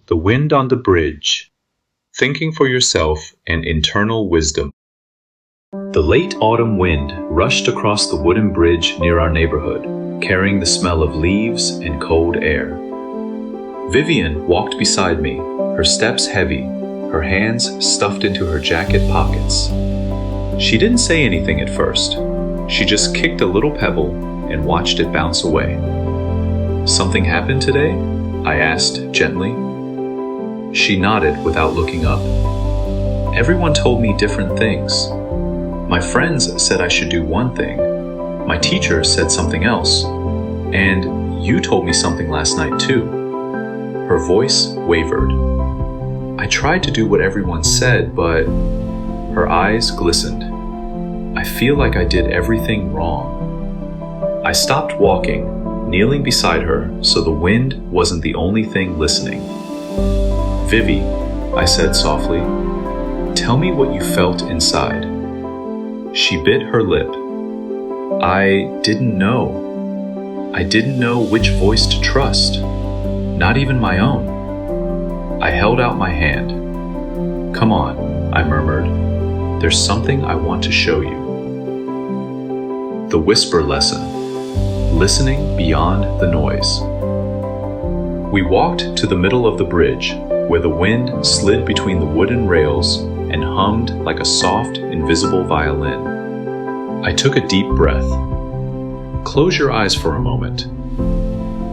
The Wind on the Bridge. Thinking for Yourself and Internal Wisdom. The late autumn wind rushed across the wooden bridge near our neighborhood, carrying the smell of leaves and cold air. Vivian walked beside me, her steps heavy, her hands stuffed into her jacket pockets. She didn't say anything at first. She just kicked a little pebble and watched it bounce away. "Something happened today?" I asked gently. She nodded without looking up. "Everyone told me different things. My friends said I should do one thing. My teacher said something else. And you told me something last night too." Her voice wavered. "I tried to do what everyone said, but..." Her eyes glistened. "I feel like I did everything wrong." I stopped walking, kneeling beside her so the wind wasn't the only thing listening. "Vivi," I said softly, "tell me what you felt inside." She bit her lip. I didn't know. I didn't know which voice to trust, not even my own. I held out my hand. "Come on," I murmured. "There's something I want to show you." The whisper lesson. Listening beyond the noise. We walked to the middle of the bridge, where the wind slid between the wooden rails and hummed like a soft, invisible violin. I took a deep breath. "Close your eyes for a moment."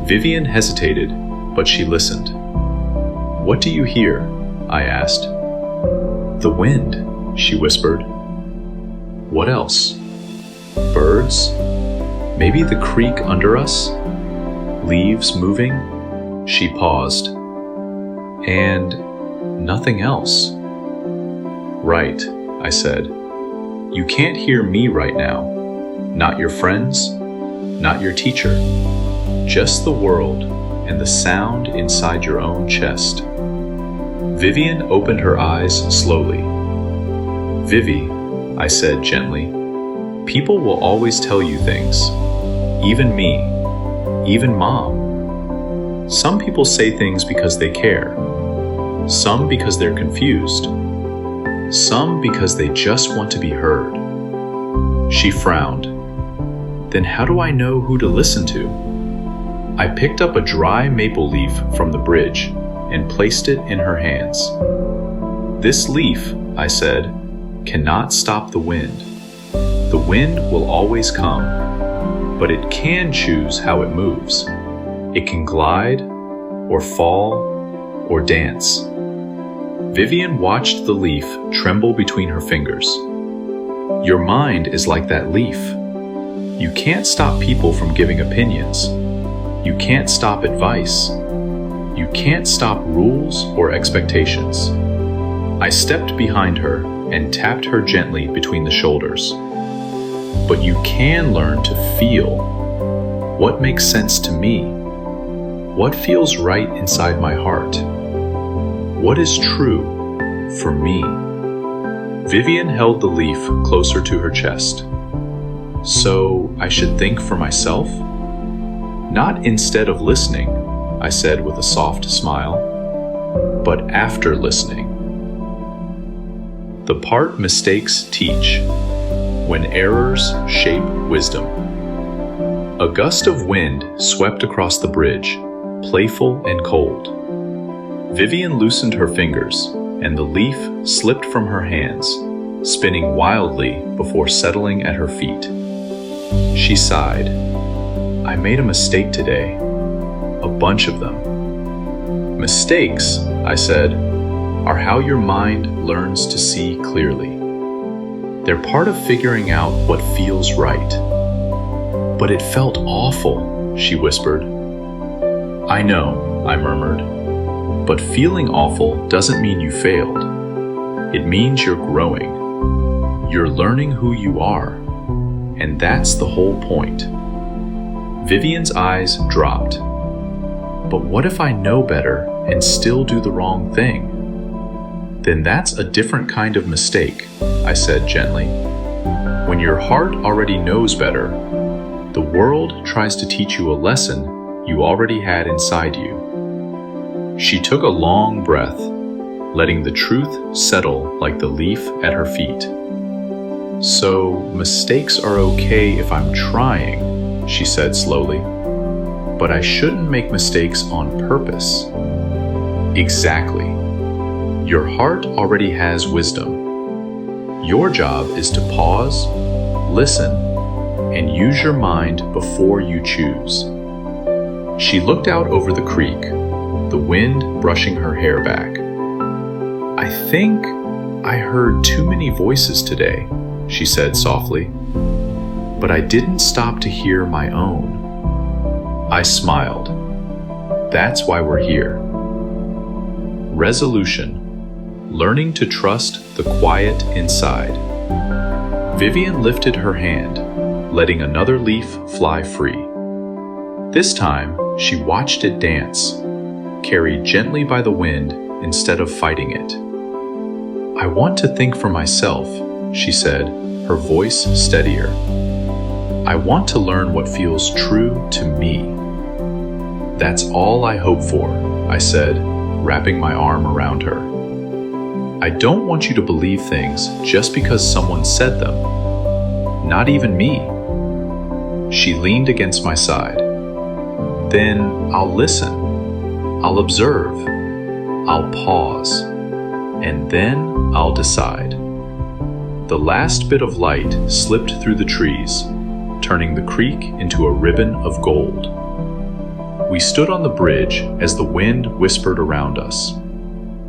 Vivian hesitated, but she listened. "What do you hear?" I asked. "The wind," she whispered. "What else? Birds? Maybe the creek under us? Leaves moving?" She paused. "And nothing else." "Right," I said. "You can't hear me right now. Not your friends, not your teacher. Just the world and the sound inside your own chest." Vivian opened her eyes slowly. "Vivi," I said gently, "people will always tell you things. Even me. Even Mom. Some people say things because they care. Some because they're confused. Some because they just want to be heard." She frowned. "Then how do I know who to listen to?" I picked up a dry maple leaf from the bridge and placed it in her hands. "This leaf," I said, "cannot stop the wind. The wind will always come, but it can choose how it moves. It can glide, or fall, or dance." Vivian watched the leaf tremble between her fingers. "Your mind is like that leaf. You can't stop people from giving opinions. You can't stop advice. You can't stop rules or expectations." I stepped behind her and tapped her gently between the shoulders. "But you can learn to feel. What makes sense to me? What feels right inside my heart? What is true for me?" Vivian held the leaf closer to her chest. "So I should think for myself?" "Not instead of listening," I said with a soft smile, "but after listening." The part mistakes teach. When errors shape wisdom. A gust of wind swept across the bridge, playful and cold. Vivian loosened her fingers, and the leaf slipped from her hands, spinning wildly before settling at her feet. She sighed. "I made a mistake today. A bunch of them." "Mistakes," I said, "are how your mind learns to see clearly. They're part of figuring out what feels right." "But it felt awful," she whispered. "I know," I murmured. "But feeling awful doesn't mean you failed. It means you're growing. You're learning who you are. And that's the whole point." Vivian's eyes dropped. "But what if I know better and still do the wrong thing?" "Then that's a different kind of mistake," I said gently. "When your heart already knows better, the world tries to teach you a lesson you already had inside you. She took a long breath, letting the truth settle like the leaf at her feet. So, mistakes are okay if I'm trying, she said slowly. But I shouldn't make mistakes on purpose. Exactly. Your heart already has wisdom. Your job is to pause, listen, and use your mind before you choose. She looked out over the creek, the wind brushing her hair back. I think I heard too many voices today, she said softly, but I didn't stop to hear my own. I smiled. That's why we're here. Resolution. Learning to trust the quiet inside. Vivian lifted her hand, letting another leaf fly free. This time, she watched it dance, carried gently by the wind instead of fighting it. I want to think for myself, she said, her voice steadier. I want to learn what feels true to me. That's all I hope for, I said, wrapping my arm around her. I don't want you to believe things just because someone said them. Not even me. She leaned against my side. Then I'll listen. I'll observe. I'll pause. And then I'll decide. The last bit of light slipped through the trees, turning the creek into a ribbon of gold. We stood on the bridge as the wind whispered around us.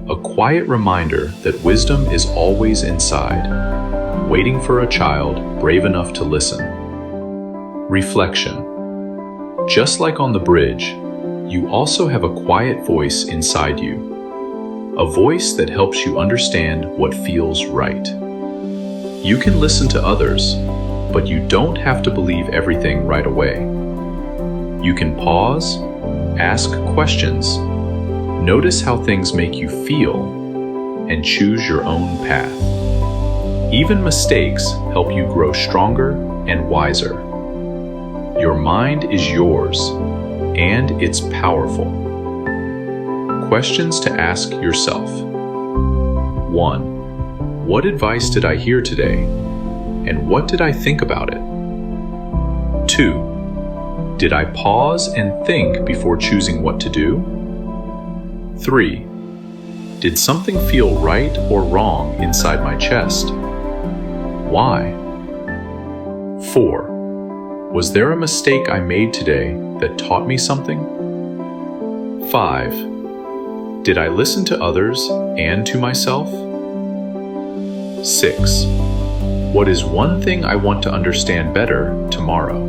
A quiet reminder that wisdom is always inside, waiting for a child brave enough to listen. Reflection. Just like on the bridge, you also have a quiet voice inside you, a voice that helps you understand what feels right. You can listen to others, but you don't have to believe everything right away. You can pause, ask questions, notice how things make you feel, and choose your own path. Even mistakes help you grow stronger and wiser. Your mind is yours, and it's powerful. Questions to ask yourself. 1. What advice did I hear today? And what did I think about it? 2. Did I pause and think before choosing what to do? 3. Did something feel right or wrong inside my chest? Why? 4. Was there a mistake I made today that taught me something? 5. Did I listen to others and to myself? 6. What is one thing I want to understand better tomorrow?